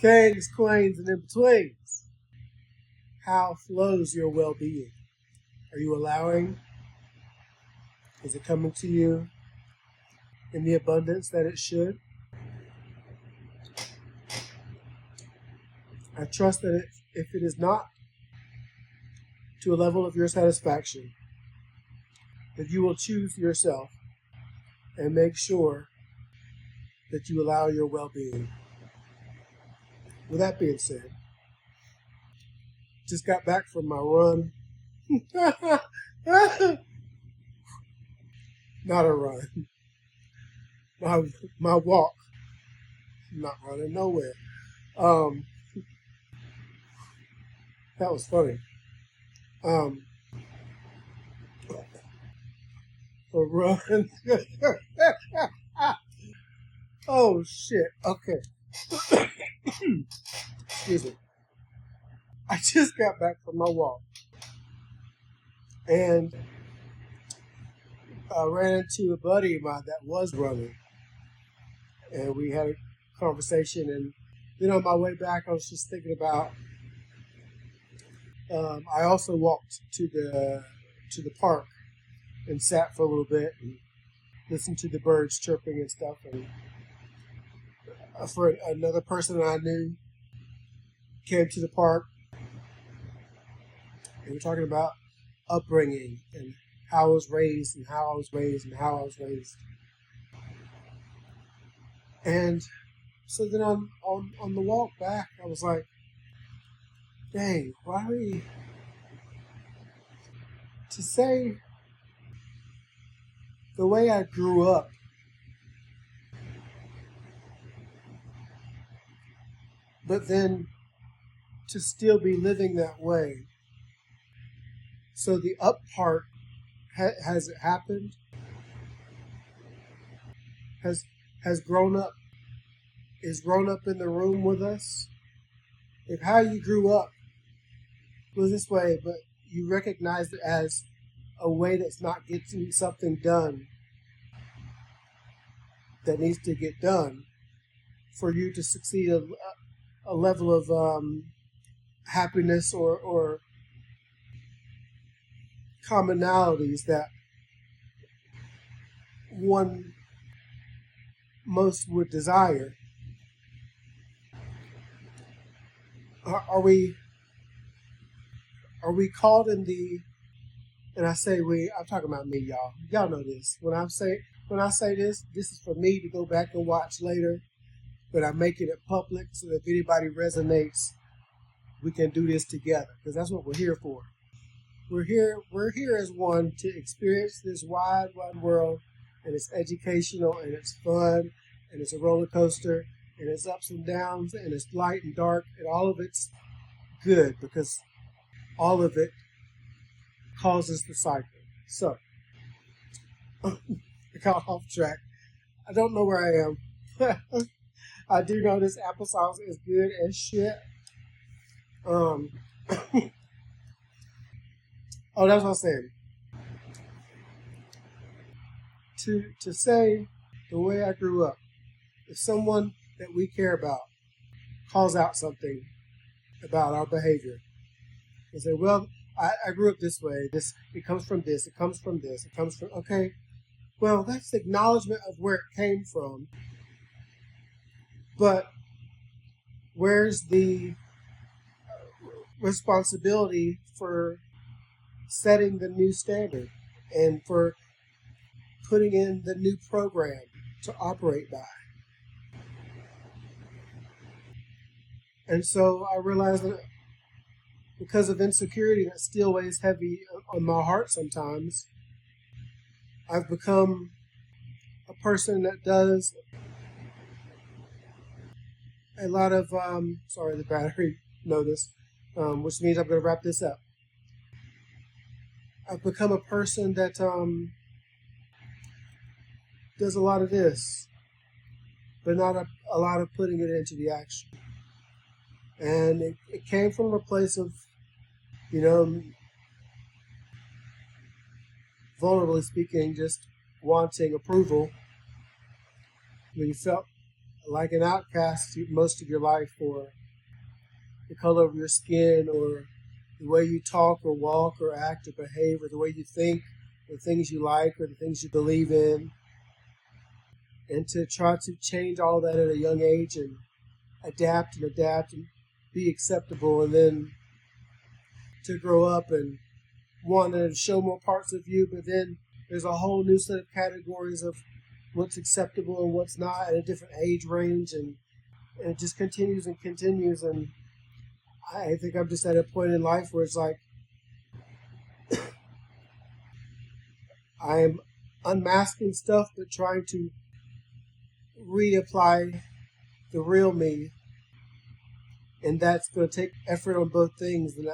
Kings, queens, and in-betweens. How flows your well-being? Are you allowing? Is it coming to you in the abundance that it should? I trust that if it is not to a level of your satisfaction, that you will choose yourself and make sure that you allow your well-being. With that being said, just got back from my run. Not a run. My walk. I'm not running nowhere. That was funny. A run. Oh shit. Okay. Excuse me. I just got back from my walk and I ran into a buddy of mine that was running, and we had a conversation. And then on my way back, I was just thinking about. I also walked to the park and sat for a little bit and listened to the birds chirping and stuff. And for another person that I knew came to the park, and we're talking about upbringing and how I was raised and how I was raised and how I was raised. And so then on the walk back, I was like, dang, why are we to say the way I grew up but then to still be living that way. So the up part, has it happened? Has grown up, is grown up in the room with us? If how you grew up was this way, but you recognized it as a way that's not getting something done that needs to get done for you to succeed a level of happiness or commonalities that one most would desire. Are we caught in the, and I say we, I'm talking about me, y'all. Y'all know this. When I say this is for me to go back and watch later, but I'm making it public so that if anybody resonates, we can do this together, because that's what we're here for. We're here as one to experience this wide world, and it's educational, and it's fun, and it's a roller coaster, and it's ups and downs, and it's light and dark, and all of it's good, because all of it causes the cycle. So, I got off track. I don't know where I am. I do know this applesauce is good as shit. Oh, that's what I was saying. To say the way I grew up, if someone that we care about calls out something about our behavior and say, well, I grew up this way, it comes from this, it comes from this, it comes from, okay, well, that's acknowledgement of where it came from, but where's the responsibility for setting the new standard and for putting in the new program to operate by? And so I realized that because of insecurity that still weighs heavy on my heart sometimes, I've become a person that does a lot of, sorry, the battery notice, which means I'm going to wrap this up. I've become a person that does a lot of this, but not a lot of putting it into the action. And it came from a place of, vulnerably speaking, just wanting approval. When you felt like an outcast most of your life, or the color of your skin, or the way you talk or walk or act or behave, or the way you think, the things you like or the things you believe in, and to try to change all that at a young age and adapt and be acceptable, and then to grow up and want to show more parts of you, but then there's a whole new set of categories of what's acceptable and what's not at a different age range, and it just continues and continues. And I think I'm just at a point in life where it's like I'm unmasking stuff but trying to reapply the real me, and that's going to take effort on both things, and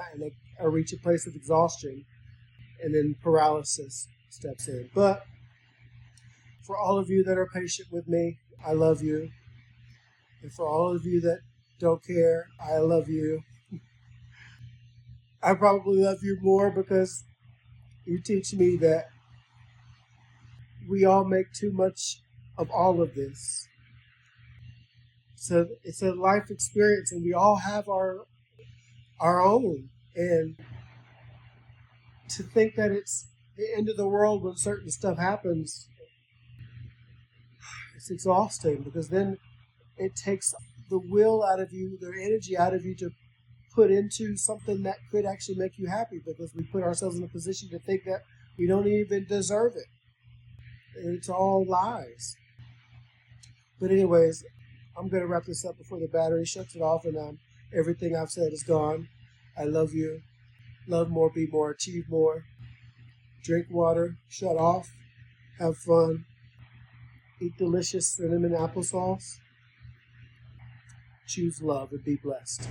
I reach a place of exhaustion, and then paralysis steps in. But for all of you that are patient with me, I love you. And for all of you that don't care, I love you. I probably love you more because you teach me that we all make too much of all of this. So it's a life experience, and we all have our own. And to think that it's the end of the world when certain stuff happens, it's exhausting, because then it takes the will out of you, the energy out of you to put into something that could actually make you happy, because we put ourselves in a position to think that we don't even deserve it. And it's all lies. But anyways, I'm going to wrap this up before the battery shuts it off and everything I've said is gone. I love you. Love more, be more, achieve more. Drink water, shut off, have fun, eat delicious cinnamon applesauce. Choose love and be blessed.